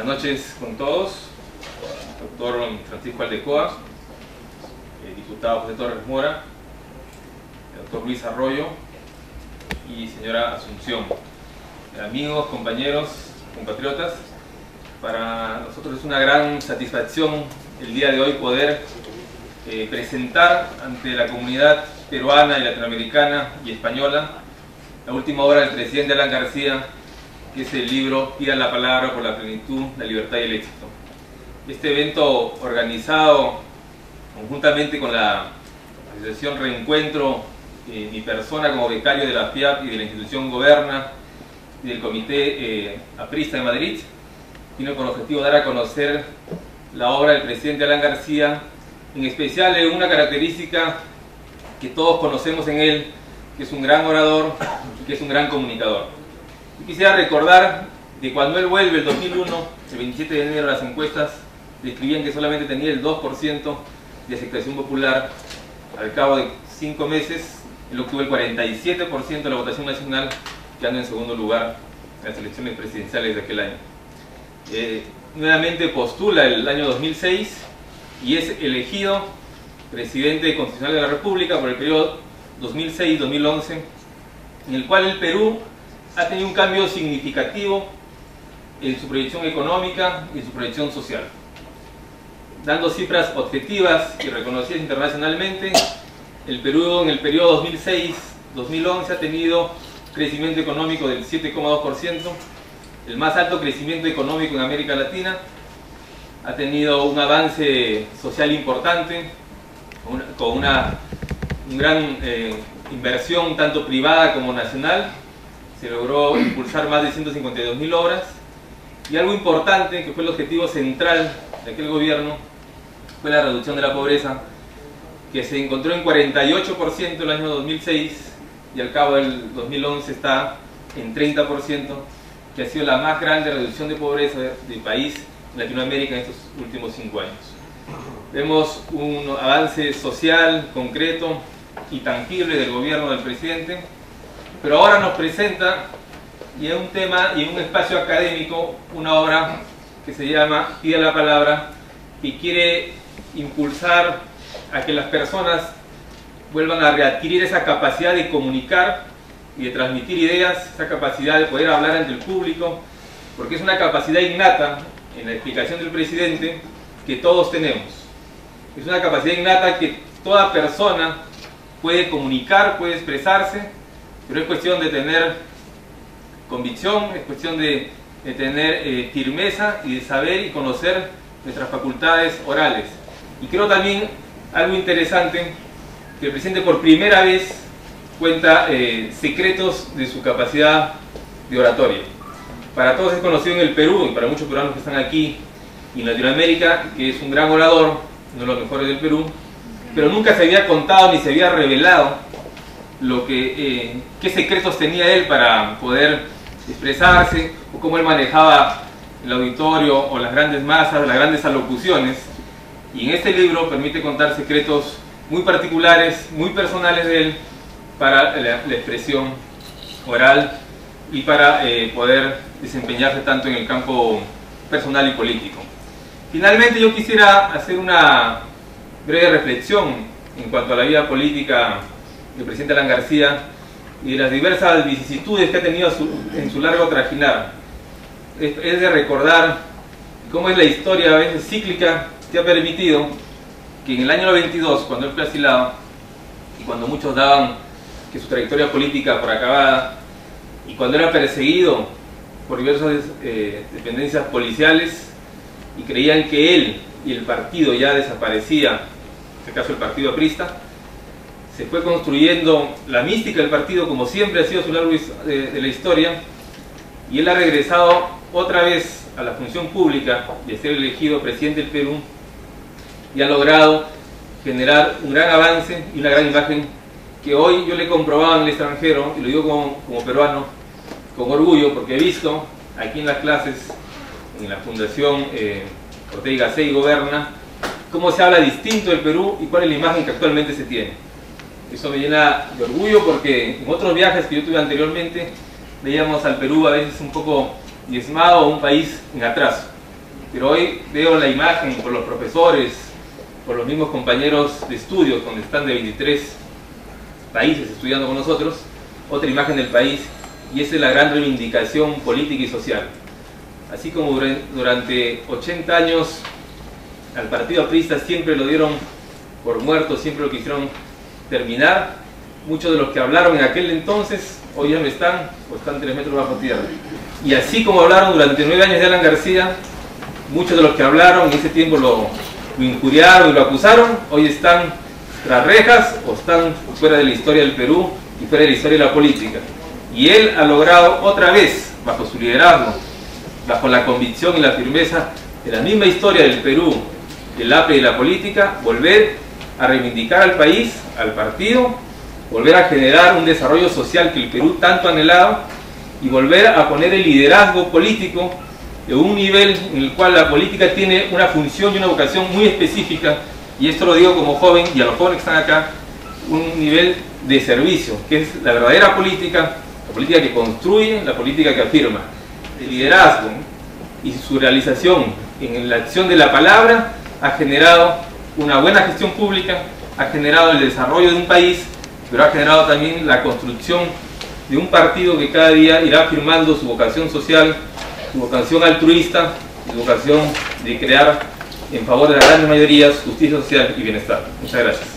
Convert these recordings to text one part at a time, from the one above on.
Buenas noches con todos. Doctor Francisco Aldecoa, diputado José Torres Mora, doctor Luis Arroyo y señora Asunción. Amigos, compañeros, compatriotas, para nosotros es una gran satisfacción el día de hoy poder presentar ante la comunidad peruana y latinoamericana y española la última obra del presidente Alan García, que es el libro Pida la palabra por la plenitud, la libertad y el éxito. Este evento, organizado conjuntamente con la Asociación Reencuentro, mi persona como becario de la FIAP y de la institución Goberna y del Comité Aprista de Madrid, tiene por objetivo dar a conocer la obra del presidente Alan García, en especial en una característica que todos conocemos en él, que es un gran orador y que es un gran comunicador. Y quisiera recordar que cuando él vuelve el 2001, el 27 de enero, las encuestas describían que solamente tenía el 2% de aceptación popular. Al cabo de 5 meses, él obtuvo el 47% de la votación nacional, quedando en segundo lugar en las elecciones presidenciales de aquel año. Nuevamente postula el año 2006 y es elegido presidente constitucional de la República por el periodo 2006-2011, en el cual el Perú ha tenido un cambio significativo en su proyección económica y en su proyección social. Dando cifras objetivas y reconocidas internacionalmente, el Perú en el periodo 2006-2011 ha tenido un crecimiento económico del 7,2%, el más alto crecimiento económico en América Latina, ha tenido un avance social importante, con una gran inversión tanto privada como nacional. Se logró impulsar más de 152.000 obras, y algo importante, que fue el objetivo central de aquel gobierno, fue la reducción de la pobreza, que se encontró en 48% el año 2006 y al cabo del 2011 está en 30%, que ha sido la más grande reducción de pobreza del país en Latinoamérica en estos últimos 5 años. Vemos un avance social, concreto y tangible del gobierno del presidente, pero ahora nos presenta, y en un tema y en un espacio académico, una obra que se llama Pida la palabra, que quiere impulsar a que las personas vuelvan a readquirir esa capacidad de comunicar y de transmitir ideas, esa capacidad de poder hablar ante el público, porque es una capacidad innata, en la explicación del presidente, que todos tenemos. Es una capacidad innata que toda persona puede comunicar, puede expresarse, pero es cuestión de tener convicción, es cuestión de tener firmeza y de saber y conocer nuestras facultades orales. Y creo también algo interesante, que el presidente por primera vez cuenta secretos de su capacidad de oratoria. Para todos es conocido en el Perú, y para muchos peruanos que están aquí y en Latinoamérica, que es un gran orador, uno de los mejores del Perú, pero nunca se había contado ni se había revelado qué secretos tenía él para poder expresarse, o cómo él manejaba el auditorio o las grandes masas, las grandes alocuciones. Y en este libro permite contar secretos muy particulares, muy personales de él, para la expresión oral y para poder desempeñarse tanto en el campo personal y político. Finalmente, yo quisiera hacer una breve reflexión en cuanto a la vida política del presidente Alan García y de las diversas vicisitudes que ha tenido en su largo trajinar. Es de recordar cómo es la historia a veces cíclica que ha permitido que en el año 92, cuando él fue asilado y cuando muchos daban que su trayectoria política por acabada, y cuando era perseguido por diversas dependencias policiales y creían que él y el partido ya desaparecía, en este caso el partido aprista, se fue construyendo la mística del partido, como siempre ha sido a lo largo de la historia, y él ha regresado otra vez a la función pública de ser elegido presidente del Perú, y ha logrado generar un gran avance y una gran imagen que hoy yo le he comprobado en el extranjero, y lo digo como peruano con orgullo, porque he visto aquí en las clases en la Fundación Ortega y Gasset y Goberna cómo se habla distinto del Perú y cuál es la imagen que actualmente se tiene. Eso me llena de orgullo, porque en otros viajes que yo tuve anteriormente veíamos al Perú a veces un poco diezmado, un país en atraso. pero hoy veo la imagen por los profesores, por los mismos compañeros de estudios, donde están de 23 países estudiando con nosotros, otra imagen del país, y esa es la gran reivindicación política y social. Así como durante 80 años al partido aprista siempre lo dieron por muerto, siempre lo quisieron terminar, muchos de los que hablaron en aquel entonces hoy ya no están o están 3 metros bajo tierra. Y así como hablaron durante 9 años de Alan García, muchos de los que hablaron en ese tiempo lo injuriaron y lo acusaron, hoy están tras rejas o están fuera de la historia del Perú y fuera de la historia de la política. Y él ha logrado otra vez, bajo su liderazgo, bajo la convicción y la firmeza de la misma historia del Perú, del APRE y de la política, volver a reivindicar al país, al partido, volver a generar un desarrollo social que el Perú tanto ha anhelado y volver a poner el liderazgo político en un nivel en el cual la política tiene una función y una vocación muy específica, y esto lo digo como joven y a los jóvenes que están acá, un nivel de servicio, que es la verdadera política, la política que construye, la política que afirma. El liderazgo y su realización en la acción de la palabra ha generado una buena gestión pública, ha generado el desarrollo de un país, pero ha generado también la construcción de un partido que cada día irá afirmando su vocación social, su vocación altruista, su vocación de crear en favor de las grandes mayorías justicia social y bienestar. Muchas gracias.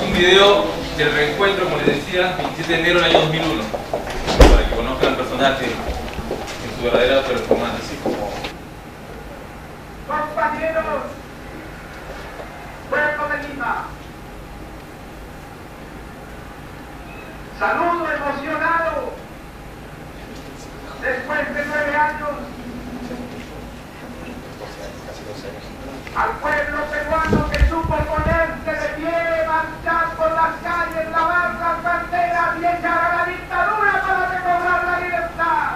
Un video del reencuentro, como les decía, 27 de enero del año 2001, para que conozcan al personaje en su verdadera performance. Compañeros, pueblo de Lima, saludo emocionado después de 9 años al pueblo peruano que supo ponerse de pie, marchar por las calles, lavar las banderas y echar a la dictadura para recobrar la libertad.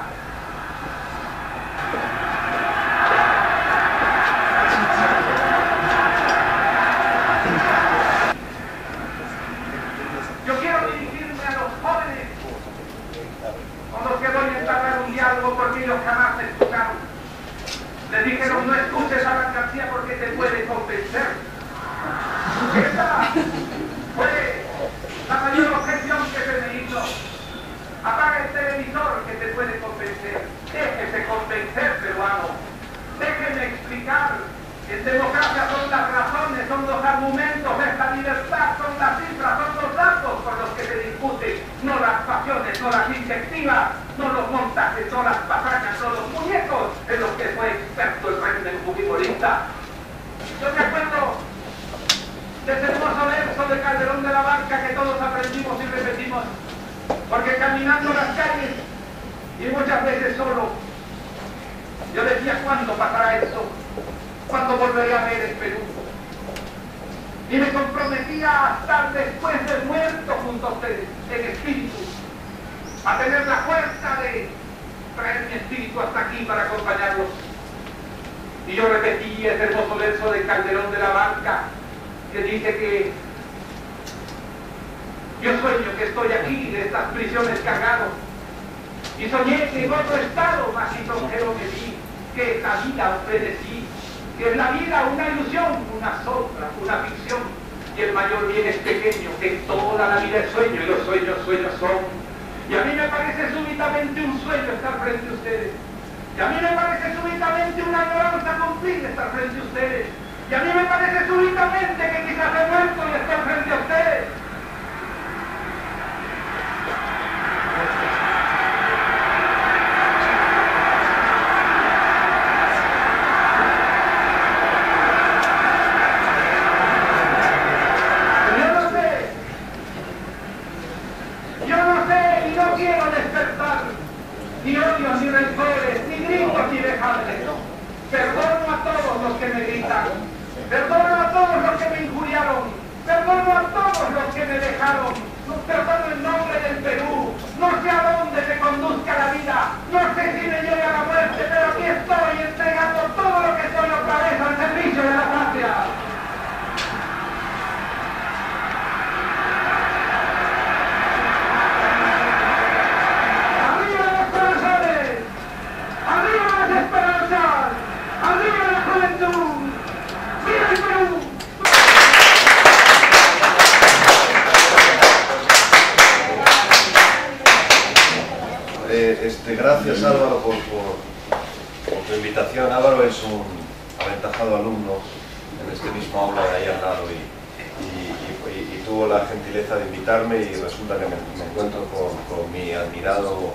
Yo quiero dirigirme a los jóvenes con los que voy a entablar un diálogo porque ellos jamás me escucharon. Les dijeron: no escuches a Alan García porque te puede convencer. Esa fue la mayor objeción que se me hizo. Apaga el televisor que te puede convencer. Déjese convencer, peruano. Déjeme explicar. En democracia son las razones, son los argumentos, es la libertad, son las cifras, son los datos con los que se discute, no las pasiones, no las invectivas, no los montajes, no las patrañas, no los muñecos en los que fue experto el régimen fujimorista. Yo me acuerdo de ese hermoso verso de Calderón de la Barca que todos aprendimos y repetimos, porque caminando las calles y muchas veces solo, yo decía: ¿cuándo pasará esto? ¿Cuándo volveré a ver el Perú? Y me comprometía a estar después de muerto junto a ustedes, en espíritu, a tener la fuerza de traer mi espíritu hasta aquí para acompañarlos. Y yo repetí ese hermoso verso de Calderón de la Barca, que dice que yo sueño que estoy aquí de estas prisiones cargado, y soñé que en otro estado más lisonjero me vi, que es la vida obedecí, que es la vida una ilusión, una sombra, una ficción, y el mayor bien es pequeño, que toda la vida es sueño, y los sueños, sueños son. Y a mí me parece súbitamente un sueño estar frente a ustedes, y a mí me parece súbitamente una añoranza cumplir estar frente a ustedes, y a mí me parece súbitamente que quizás he muerto y estoy frente a ustedes. Ni odios, ni rencores, ni gritos, ni vejables. Perdono a todos los que me gritan. Perdono a todos los que me injuriaron. Perdono a todos los que me dejaron. Perdono en nombre del Perú. No sé a dónde me conduzca la vida. No sé si me lleve a la muerte, pero aquí estoy entregando todo lo que soy otra vez al servicio de la patria. Gracias, Álvaro, por tu invitación. Álvaro es un aventajado alumno en este mismo aula de ahí al lado y tuvo la gentileza de invitarme, y resulta que me encuentro con mi admirado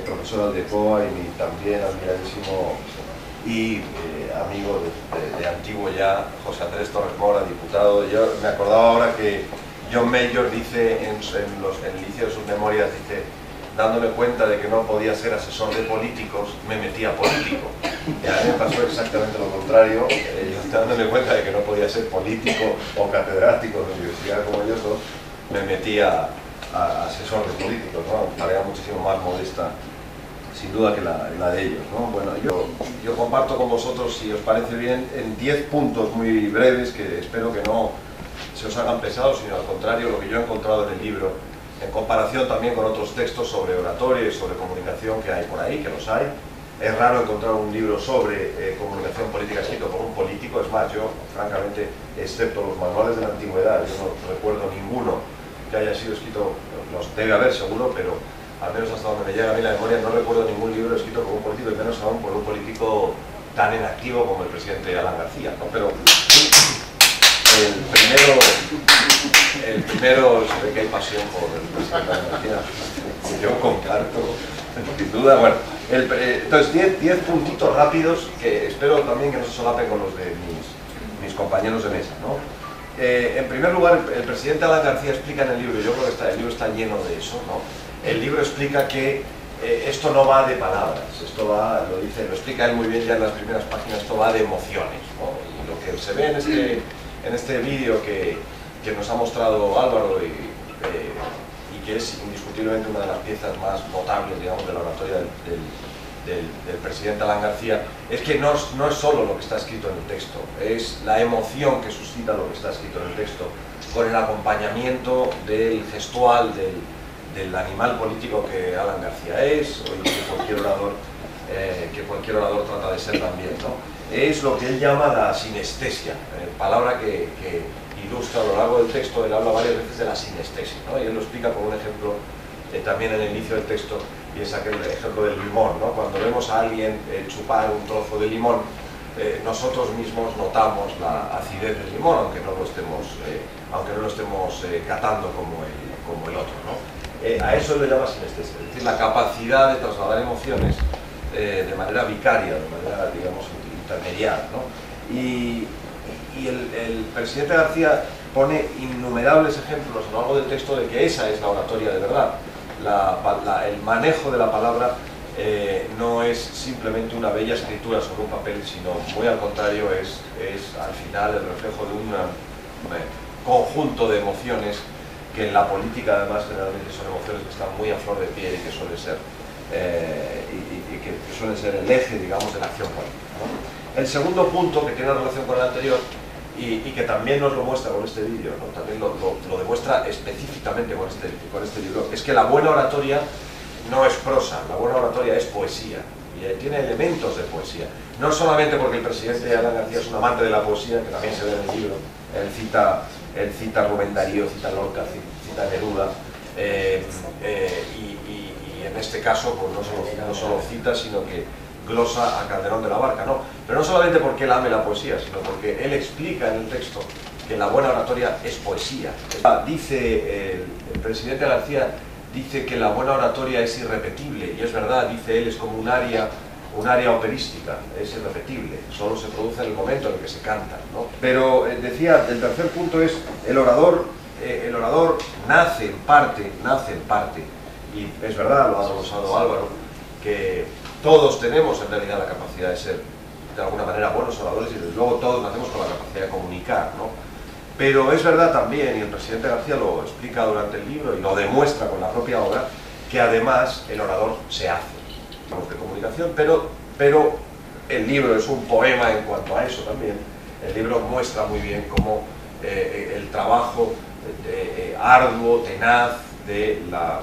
profesor Aldecoa y mi también admiradísimo y amigo de antiguo ya, José Andrés Torres Mora, diputado. Yo me acordaba ahora que John Major dice en el inicio de sus memorias, dice: dándome cuenta de que no podía ser asesor de políticos, me metía político. Y a mí me pasó exactamente lo contrario. Yo, dándome cuenta de que no podía ser político o catedrático de universidad como ellos dos, me metía a asesor de políticos, ¿no? Una tarea muchísimo más modesta, sin duda, que la de ellos, ¿no? Bueno, yo comparto con vosotros, si os parece bien, en 10 puntos muy breves, que espero que no se os hagan pesados, sino al contrario, lo que yo he encontrado en el libro, en comparación también con otros textos sobre oratoria y sobre comunicación que hay por ahí, que los hay. Es raro encontrar un libro sobre comunicación política escrito por un político. Es más, yo, francamente, excepto los manuales de la antigüedad, yo no recuerdo ninguno que haya sido escrito. Los debe haber seguro, pero al menos hasta donde me llega a mí la memoria, no recuerdo ningún libro escrito por un político, y menos aún por un político tan inactivo como el presidente Alan García, ¿no? Pero el primero se ve que hay pasión por el presidente Alan García, que yo comparto, sin duda. Bueno, entonces 10 puntitos rápidos que espero también que no se solapen con los de mis compañeros de mesa, ¿no? En primer lugar, el presidente Alan García explica en el libro, yo creo que el libro está lleno de eso, ¿no? El libro explica que esto no va de palabras, esto va, lo explica él muy bien ya en las primeras páginas, esto va de emociones, ¿no? Y lo que se ve en este vídeo que nos ha mostrado Álvaro y que es indiscutiblemente una de las piezas más notables, digamos, de la oratoria del presidente Alan García, es que no es solo lo que está escrito en el texto, es la emoción que suscita lo que está escrito en el texto, con el acompañamiento del gestual, del animal político que Alan García es, o que cualquier orador trata de ser también, ¿no? Es lo que él llama la sinestesia, palabra que ilustra a lo largo del texto. Él habla varias veces de la sinestesia, ¿no? Y él lo explica con un ejemplo también en el inicio del texto, y es aquel ejemplo del limón, ¿no? Cuando vemos a alguien chupar un trozo de limón, nosotros mismos notamos la acidez del limón, aunque no lo estemos catando como el otro, ¿no? A eso le llama sinestesia, es decir, la capacidad de trasladar emociones de manera vicaria, de manera, digamos, intermediaria, ¿no? Y el presidente García pone innumerables ejemplos a lo largo del texto de que esa es la oratoria de verdad. El manejo de la palabra no es simplemente una bella escritura sobre un papel, sino muy al contrario, es al final el reflejo de un conjunto de emociones que en la política además generalmente son emociones que están muy a flor de piel y que suelen ser el eje, digamos, de la acción política, ¿no? El segundo punto, que tiene relación con el anterior y que también nos lo muestra con este vídeo, ¿no? También lo demuestra específicamente con este libro, es que la buena oratoria no es prosa, la buena oratoria es poesía, y tiene elementos de poesía. No solamente porque el presidente Alan García es un amante de la poesía, que también se ve en el libro, él cita Rubén Darío, cita Lorca, cita Neruda, y en este caso pues no solo cita, sino que glosa a Calderón de la Barca, ¿no? Pero no solamente porque él ame la poesía, sino porque él explica en el texto que la buena oratoria es poesía. Dice el presidente García, dice que la buena oratoria es irrepetible, y es verdad, dice él, es como un aria operística, es irrepetible, solo se produce en el momento en el que se canta, ¿no? Pero decía, el tercer punto es, el orador nace en parte, y es verdad, lo ha glosado Álvaro, que todos tenemos en realidad la capacidad de ser de alguna manera buenos oradores, y desde luego todos nacemos con la capacidad de comunicar, ¿no? Pero es verdad también, y el presidente García lo explica durante el libro y lo demuestra con la propia obra, que además el orador se hace de comunicación, pero el libro es un poema en cuanto a eso también. El libro muestra muy bien cómo el trabajo arduo, tenaz de la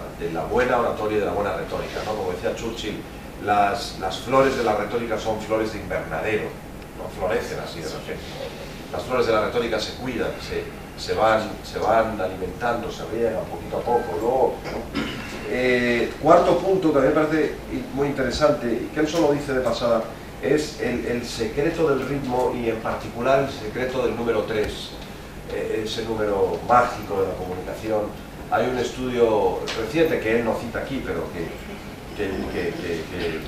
buena oratoria y de la buena retórica, ¿no? Como decía Churchill, las flores de la retórica son flores de invernadero, no florecen así de repente. Las flores de la retórica se cuidan, se van alimentando, se riegan poquito a poco, luego Cuarto punto, también me parece muy interesante, y que él solo dice de pasada, es el secreto del ritmo y en particular el secreto del número 3, ese número mágico de la comunicación. Hay un estudio reciente que él no cita aquí, pero que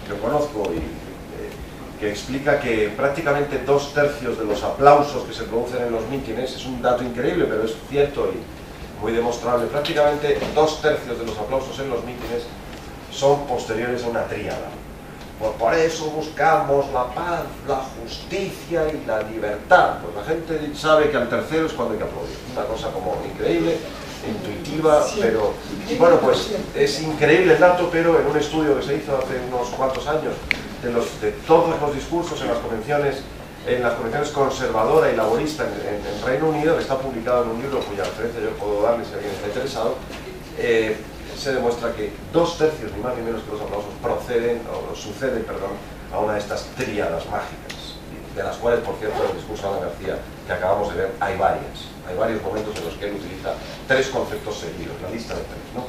yo conozco y que explica que prácticamente 2/3 de los aplausos que se producen en los mítines, es un dato increíble, pero es cierto y muy demostrable, prácticamente 2/3 de los aplausos en los mítines son posteriores a una tríada. Por eso buscamos la paz, la justicia y la libertad. Pues la gente sabe que al tercero es cuando hay que aplaudir. Una cosa como increíble, intuitiva, pero bueno, pues es increíble el dato, pero en un estudio que se hizo hace unos cuantos años de todos los discursos en las convenciones conservadora y laborista en Reino Unido, que está publicado en un libro cuya referencia yo puedo darle si alguien está interesado, se demuestra que 2/3, ni más ni menos que los aplausos, suceden a una de estas tríadas mágicas, de las cuales, por cierto, en el discurso de Alan García que acabamos de ver, hay varios momentos en los que él utiliza 3 conceptos seguidos, la lista de 3, ¿no?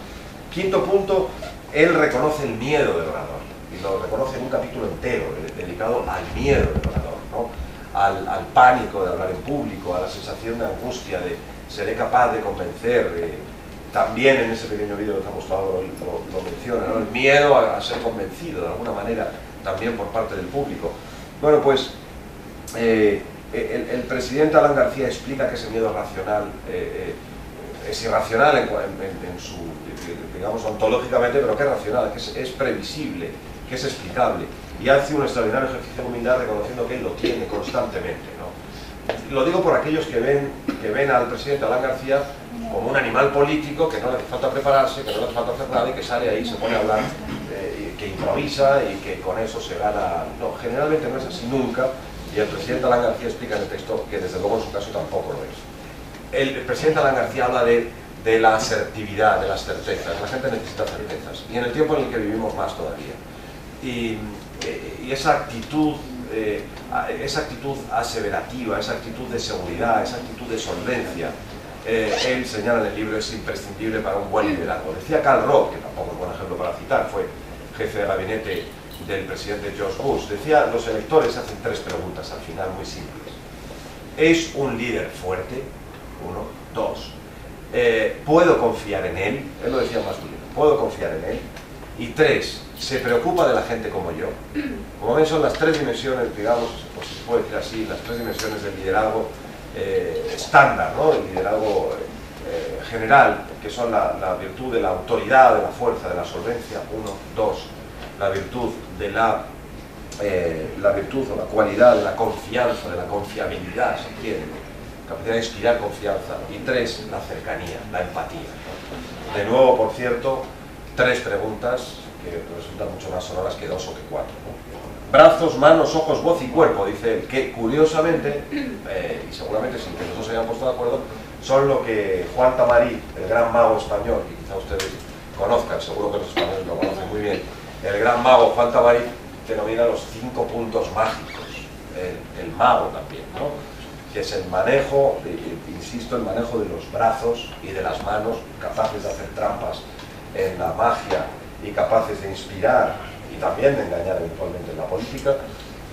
Quinto punto, él reconoce el miedo del orador, y lo reconoce en un capítulo entero dedicado al miedo del orador, ¿no? Al pánico de hablar en público, a la sensación de angustia, de seré capaz de convencer, también en ese pequeño vídeo que hemos mostrado lo menciona, ¿no? El miedo a ser convencido de alguna manera también por parte del público. Bueno, pues el presidente Alan García explica que ese miedo es racional, es irracional en su, digamos, ontológicamente, pero que es racional, que es previsible, que es explicable, y hace un extraordinario ejercicio de humildad reconociendo que él lo tiene constantemente, ¿no? Lo digo por aquellos que ven al presidente Alan García como un animal político que no le hace falta prepararse, que no le hace falta hacer nada y que sale ahí, se pone a hablar, que improvisa y que con eso se gana. No, generalmente no es así nunca, y el presidente Alan García explica en el texto que desde luego en su caso tampoco lo es. El presidente Alan García habla de la asertividad, de las certezas. La gente necesita certezas, y en el tiempo en el que vivimos más todavía. Y esa actitud aseverativa, esa actitud de seguridad, esa actitud de solvencia, él señala en el libro, es imprescindible para un buen liderazgo. Decía Karl Rove, que tampoco es buen ejemplo para citar, fue jefe de gabinete del presidente George Bush, decía: los electores hacen 3 preguntas al final muy simples. ¿Es un líder fuerte? 1. 2. ¿Puedo confiar en él? Él lo decía más bien, ¿puedo confiar en él? Y 3. ¿Se preocupa de la gente como yo? Como ven, son las 3 dimensiones, digamos, pues se puede decir así, las 3 dimensiones del liderazgo estándar, ¿no? El liderazgo general, que son la virtud de la autoridad, de la fuerza, de la solvencia, 1. 2. La virtud de la virtud o la cualidad de la confianza, de la confiabilidad, si quieren, capacidad de inspirar confianza. Y 3. La cercanía, la empatía, ¿no? De nuevo, por cierto, 3 preguntas que resultan mucho más sonoras que 2 o que 4, ¿no? Brazos, manos, ojos, voz y cuerpo, dice él, que curiosamente, y seguramente sin que los dos se hayan puesto de acuerdo, son lo que Juan Tamarí, el gran mago español, que quizá ustedes conozcan, seguro que los españoles lo conocen muy bien, el gran mago Juan Tamarí denomina los 5 puntos mágicos, el mago también, ¿no? Que es el manejo, insisto, el manejo de los brazos y de las manos, capaces de hacer trampas en la magia y capaces de inspirar y también de engañar eventualmente en la política.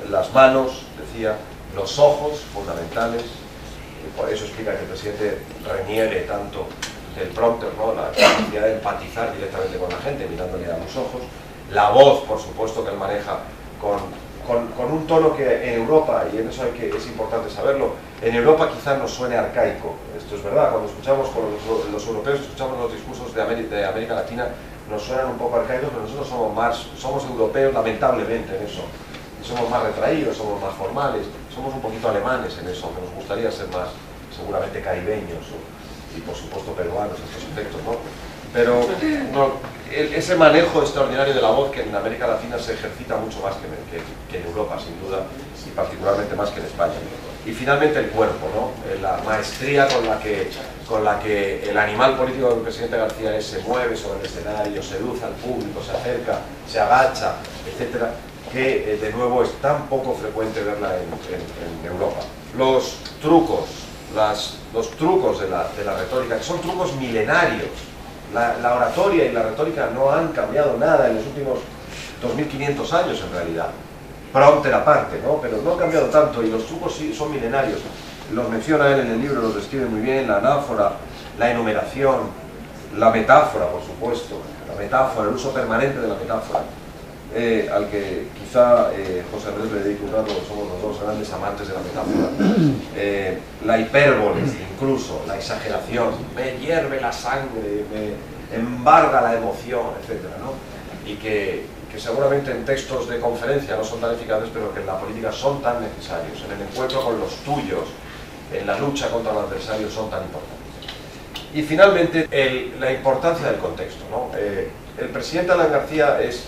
Las manos, decía, los ojos, fundamentales, y por eso explica que el presidente reniegue tanto del prompter, ¿no? La capacidad de empatizar directamente con la gente, mirándole a los ojos. La voz, por supuesto, que él maneja con un tono que en Europa, y en eso es importante saberlo, en Europa quizás nos suene arcaico. Esto es verdad, cuando escuchamos con los europeos, escuchamos los discursos de América Latina, nos suenan un poco arcaicos, pero nosotros somos europeos lamentablemente en eso. Somos más retraídos, somos más formales, somos un poquito alemanes en eso, aunque nos gustaría ser más, seguramente, caribeños y por supuesto peruanos en estos aspectos, ¿no? Pero no, ese manejo extraordinario de la voz que en América Latina se ejercita mucho más que en Europa, sin duda, y particularmente más que en España. Y finalmente el cuerpo, ¿no? La maestría con la que el animal político del presidente García se mueve sobre el escenario, seduce al público, se acerca, se agacha, etcétera, que de nuevo es tan poco frecuente verla en Europa. Los trucos de la retórica, que son trucos milenarios, La oratoria y la retórica no han cambiado nada en los últimos 2500 años en realidad. Prompter aparte, ¿no? Pero no han cambiado tanto y los trucos sí son milenarios. Los menciona él en el libro, los describe muy bien, la anáfora, la enumeración, la metáfora, por supuesto, la metáfora, el uso permanente de la metáfora, al que quizá José Andrés le dedique un rato, somos los dos grandes amantes de la metáfora. La hipérbole, incluso, la exageración, me hierve la sangre, me embarga la emoción, etc., ¿no? Y que seguramente en textos de conferencia no son tan eficaces, pero que en la política son tan necesarios, en el encuentro con los tuyos, en la lucha contra el adversario son tan importantes. Y finalmente, la importancia del contexto, ¿no? El presidente Alan García es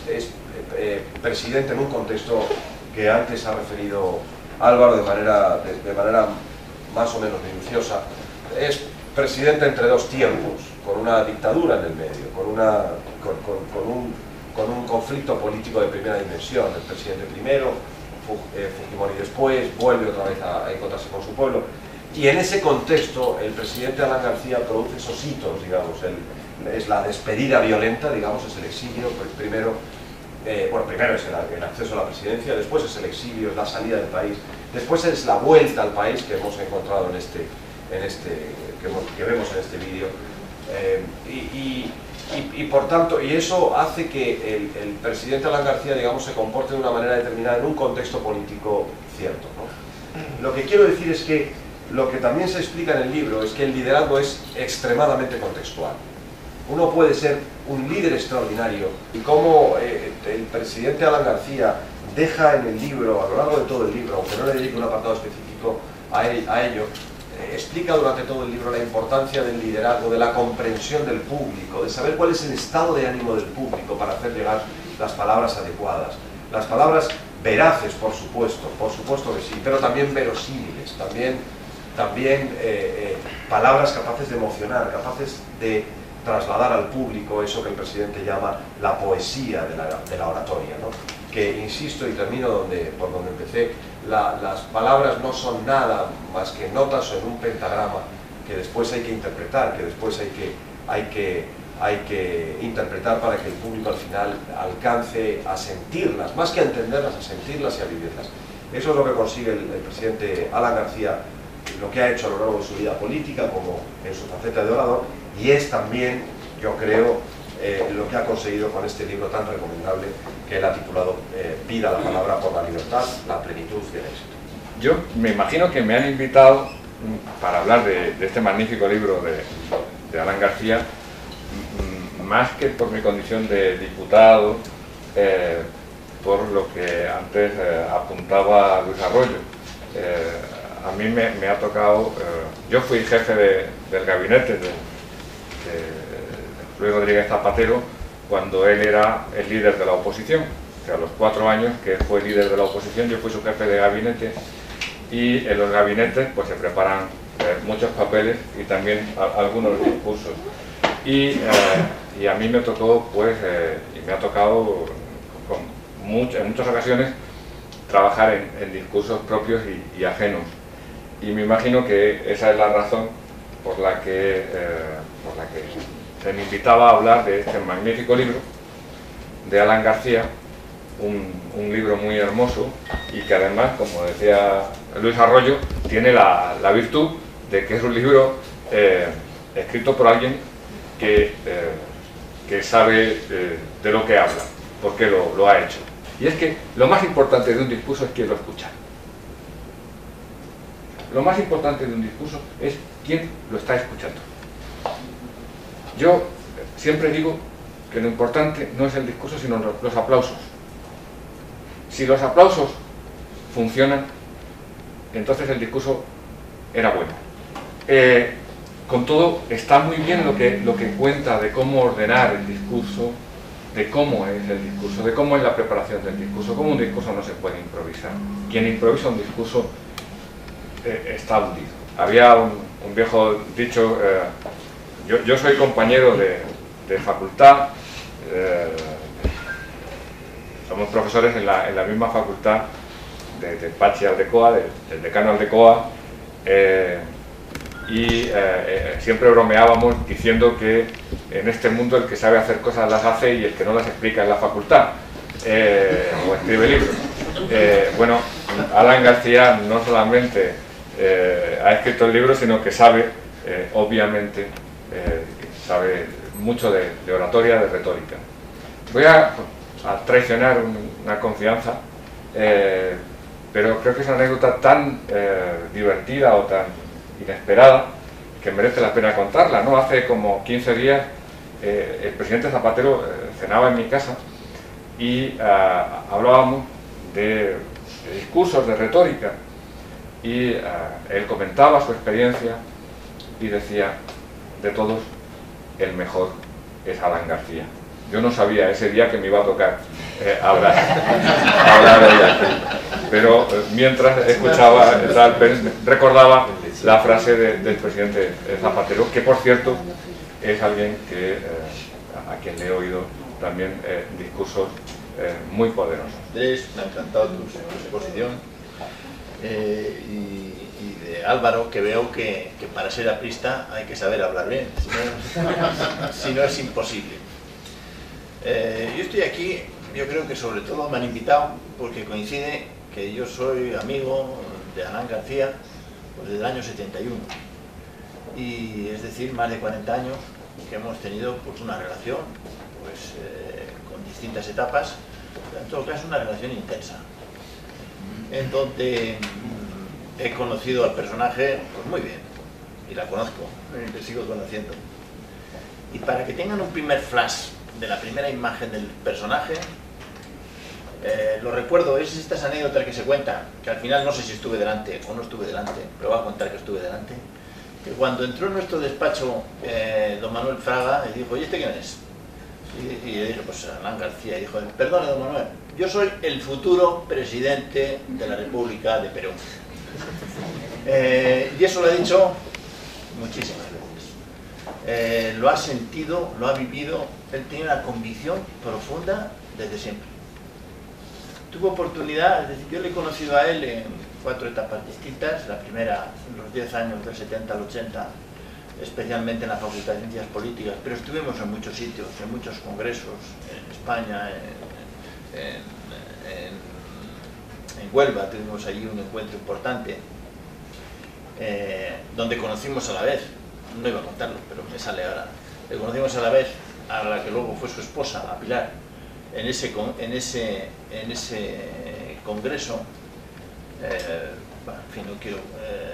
presidente en un contexto que antes ha referido Álvaro de manera más o menos minuciosa. Es presidente entre dos tiempos, con una dictadura en el medio, con un conflicto político de primera dimensión. El presidente primero, Fujimori después, vuelve otra vez a encontrarse con su pueblo. Y en ese contexto, el presidente Alan García produce esos hitos, digamos, es la despedida violenta, digamos, es el exilio, primero es el acceso a la presidencia, después es el exilio, es la salida del país, después es la vuelta al país que hemos encontrado que vemos en este vídeo. Y por tanto, y eso hace que el presidente Alan García, digamos, se comporte de una manera determinada en un contexto político cierto, ¿no? Lo que quiero decir es que lo que también se explica en el libro es que el liderazgo es extremadamente contextual. Uno puede ser un líder extraordinario, y como el presidente Alan García deja en el libro, a lo largo de todo el libro, aunque no le dedique un apartado específico a ello, explica durante todo el libro la importancia del liderazgo, de la comprensión del público, de saber cuál es el estado de ánimo del público para hacer llegar las palabras adecuadas. Las palabras veraces, por supuesto que sí, pero también verosímiles, también palabras capaces de emocionar, capaces de trasladar al público eso que el presidente llama la poesía de la oratoria, ¿no? Que, insisto, y termino por donde empecé, las palabras no son nada más que notas en un pentagrama que después hay que interpretar, que después hay que interpretar para que el público al final alcance a sentirlas, más que a entenderlas, a sentirlas y a vivirlas. Eso es lo que consigue el presidente Alan García, lo que ha hecho a lo largo de su vida política, como en su faceta de orador, y es también, yo creo, lo que ha conseguido con este libro tan recomendable que él ha titulado Vida la palabra por la libertad, la plenitud y el éxito. Yo me imagino que me han invitado para hablar de este magnífico libro de Alan García, más que por mi condición de diputado, por lo que antes apuntaba Luis Arroyo. A mí me ha tocado, yo fui jefe del gabinete de Luis Rodríguez Zapatero cuando él era el líder de la oposición. O sea, a los 4 años que fue líder de la oposición, yo fui su jefe de gabinete, y en los gabinetes pues se preparan muchos papeles y también algunos discursos. Y a mí me tocó, pues, y me ha tocado en muchas ocasiones trabajar en discursos propios y ajenos. Y me imagino que esa es la razón por la que se me invitaba a hablar de este magnífico libro de Alan García, un libro muy hermoso y que además, como decía Luis Arroyo, tiene la virtud de que es un libro escrito por alguien que sabe de lo que habla, porque lo ha hecho. Y es que lo más importante de un discurso es quién lo escucha. Lo más importante de un discurso es quién lo está escuchando. Yo siempre digo que lo importante no es el discurso, sino los aplausos. Si los aplausos funcionan, entonces el discurso era bueno. Con todo, está muy bien lo que cuenta de cómo ordenar el discurso, de cómo es el discurso, de cómo es la preparación del discurso, cómo un discurso no se puede improvisar. Quien improvisa un discurso está hundido. Había un viejo dicho, yo soy compañero de facultad, somos profesores en la misma facultad de Pachi Aldecoa, del decano Aldecoa, y siempre bromeábamos diciendo que en este mundo el que sabe hacer cosas las hace y el que no las explica en la facultad o escribe libros. Bueno, Alan García no solamente ha escrito el libro, sino que sabe, obviamente, sabe mucho de oratoria, de retórica. Voy a traicionar una confianza, pero creo que es una anécdota tan divertida o tan inesperada que merece la pena contarla, ¿no? Hace como 15 días el presidente Zapatero cenaba en mi casa y hablábamos de discursos, de retórica, y él comentaba su experiencia y decía: de todos, el mejor es Alan García. Yo no sabía ese día que me iba a tocar hablar de ella, pero mientras escuchaba, recordaba la frase del presidente Zapatero, que por cierto es alguien a quien le he oído también discursos muy poderosos. Andrés, me ha encantado tu exposición, y de Álvaro, que veo que para ser aprista hay que saber hablar bien, si no es imposible. Yo estoy aquí, yo creo que sobre todo me han invitado porque coincide que yo soy amigo de Alan García desde el año 71, y es decir, más de 40 años que hemos tenido pues una relación pues, con distintas etapas, pero en todo caso una relación intensa, en donde he conocido al personaje pues muy bien, y la conozco, y le sigo conociendo. Y para que tengan un primer flash de la primera imagen del personaje, lo recuerdo, es estas anécdotas que se cuentan, que al final no sé si estuve delante o no estuve delante, pero voy a contar que estuve delante, que cuando entró en nuestro despacho don Manuel Fraga, le dijo: ¿y este quién es? Y le dije: pues Alan García. Y dijo: perdone don Manuel, yo soy el futuro presidente de la República de Perú. Y eso lo ha dicho muchísimas veces. Lo ha sentido, lo ha vivido, él tiene una convicción profunda desde siempre. Tuvo oportunidad, es decir, yo le he conocido a él en 4 etapas distintas. La primera, en los 10 años del 70 al 80, especialmente en la Facultad de Ciencias Políticas, pero estuvimos en muchos sitios, en muchos congresos, en España, en Huelva tuvimos allí un encuentro importante, donde conocimos a la vez, no iba a contarlo, pero me sale ahora, le conocimos a la vez a la que luego fue su esposa, a Pilar, en ese congreso. Bueno, en fin, no quiero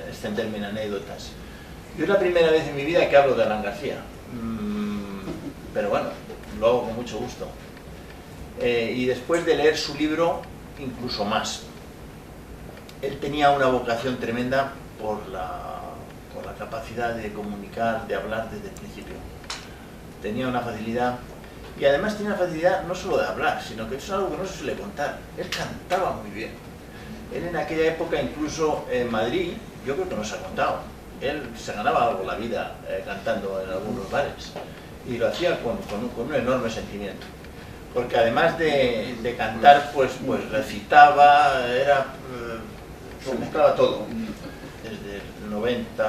extenderme en anécdotas. Yo es la primera vez en mi vida que hablo de Alan García, pero bueno, lo hago con mucho gusto. Y después de leer su libro, incluso más. Él tenía una vocación tremenda por la capacidad de comunicar, de hablar desde el principio. Tenía una facilidad, y además tenía una facilidad no solo de hablar, sino que eso es algo que no se suele contar. Él cantaba muy bien. Él en aquella época, incluso en Madrid, yo creo que nos ha contado, él se ganaba algo la vida cantando en algunos bares, y lo hacía con un enorme sentimiento, porque además de cantar, pues recitaba, se mezclaba todo, desde el 90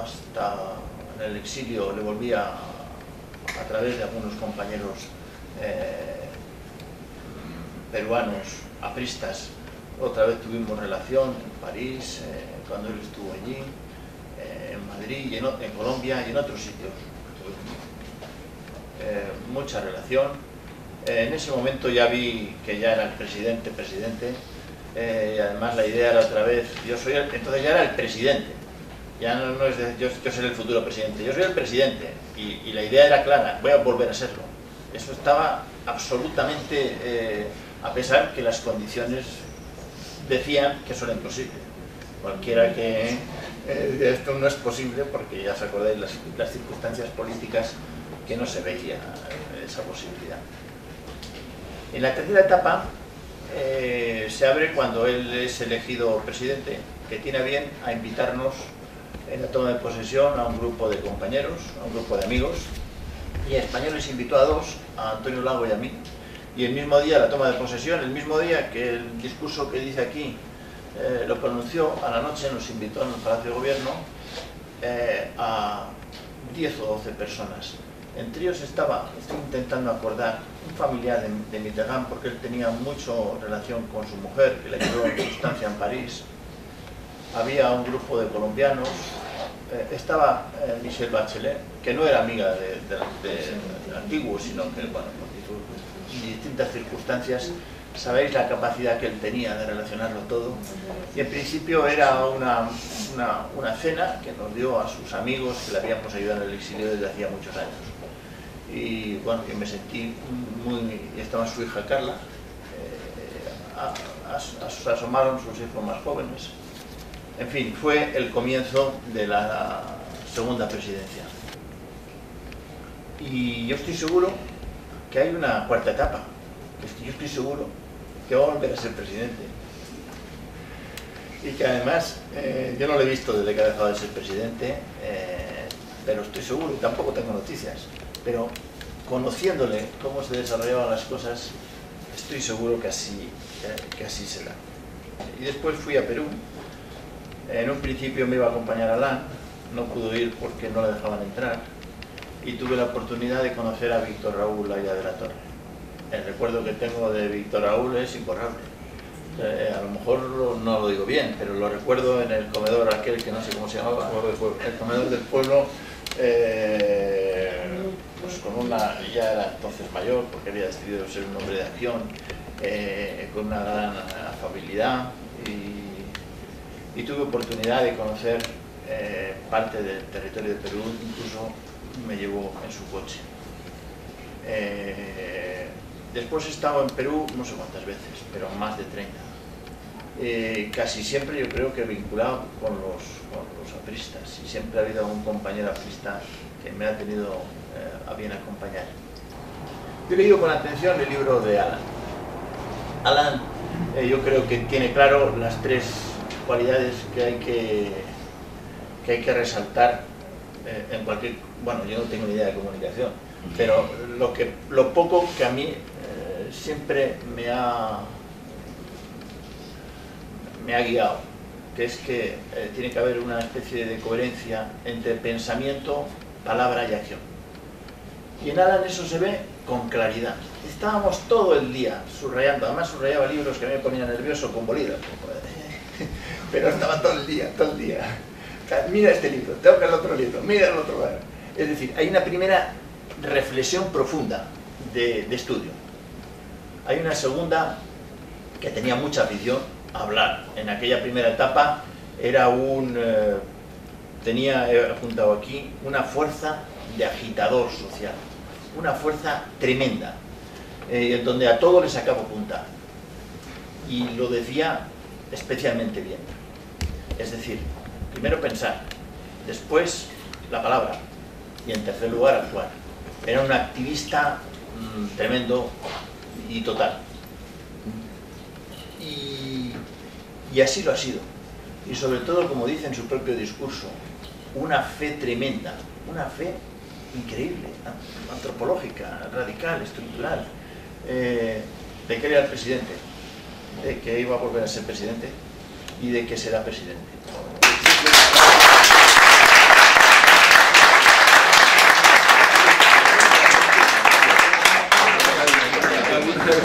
hasta en el exilio. Le volvía a través de algunos compañeros peruanos, apristas. Otra vez tuvimos relación en París, cuando él estuvo allí, en Madrid, en Colombia y en otros sitios. Mucha relación. En ese momento ya vi que ya era el presidente. Y además la idea era otra vez, entonces ya era el presidente. Ya no es de, yo seré el futuro presidente, yo soy el presidente. Y la idea era clara: voy a volver a serlo. Eso estaba absolutamente, a pesar que las condiciones decían que eso era imposible. Cualquiera que esto no es posible, porque ya os acordáis las circunstancias políticas, que no se veía esa posibilidad. En la tercera etapa se abre cuando él es elegido presidente, que tiene a bien a invitarnos en la toma de posesión a un grupo de compañeros, a un grupo de amigos, y en español les invitó a 2, a Antonio Lago y a mí. Y el mismo día, la toma de posesión, el mismo día que el discurso que dice aquí lo pronunció, a la noche nos invitó en el Palacio de Gobierno a 10 o 12 personas. Entre ellos estaba, estoy intentando acordar, un familiar de Mitterrand, porque él tenía mucho relación con su mujer, que le ayudó en su estancia en París. Había un grupo de colombianos, estaba Michelle Bachelet, que no era amiga de antiguos, sino que, bueno, en distintas circunstancias, sabéis la capacidad que él tenía de relacionarlo todo. Y en principio era una cena que nos dio a sus amigos que le habíamos ayudado en el exilio desde hacía muchos años. Y bueno, yo me sentí muy... y estaba su hija Carla, asomaron sus hijos más jóvenes. En fin, fue el comienzo de la segunda presidencia. Y yo estoy seguro que hay una cuarta etapa. Yo estoy seguro que va a volver a ser presidente. Y que además, yo no lo he visto desde que ha dejado de ser presidente, pero estoy seguro, y tampoco tengo noticias, pero conociéndole cómo se desarrollaban las cosas, estoy seguro que así será. Y después fui a Perú. En un principio me iba a acompañar a Alain, no pudo ir porque no le dejaban entrar, y tuve la oportunidad de conocer a Víctor Raúl allá de la Torre. El recuerdo que tengo de Víctor Raúl es imborrable. A lo mejor no lo digo bien, pero lo recuerdo en el comedor aquel que no sé cómo se llamaba, el comedor del pueblo, pues con una, ya era entonces mayor porque había decidido ser un hombre de acción, con una gran afabilidad, y tuve oportunidad de conocer parte del territorio de Perú, incluso me llevó en su coche. Después he estado en Perú no sé cuántas veces, pero más de 30. Casi siempre yo creo que vinculado con los apristas, y siempre ha habido un compañero aprista que me ha tenido a bien acompañar. Yo he leído con atención el libro de Alain. Alain yo creo que tiene claro las tres cualidades que hay que resaltar en cualquier... Bueno, yo no tengo ni idea de comunicación, pero lo poco que a mí siempre me ha guiado, que es que tiene que haber una especie de coherencia entre pensamiento, palabra y acción. Y en Alain eso se ve con claridad. Estábamos todo el día subrayando, además subrayaba libros que me ponían nervioso con bolígrafo, pero estaba todo el día. Mira este libro, toca el otro libro, mira el otro. Es decir, hay una primera reflexión profunda de estudio. Hay una segunda que tenía mucha afición a hablar. En aquella primera etapa era tenía, he apuntado aquí, una fuerza de agitador social, una fuerza tremenda, en donde a todo le sacaba punta. Y lo decía especialmente bien. Es decir, primero pensar, después la palabra, y en tercer lugar actuar. Era un activista tremendo y total. Y así lo ha sido. Y sobre todo, como dice en su propio discurso, una fe tremenda, una fe increíble, antropológica, radical, estructural, de que era el presidente, de que iba a volver a ser presidente y de que será presidente.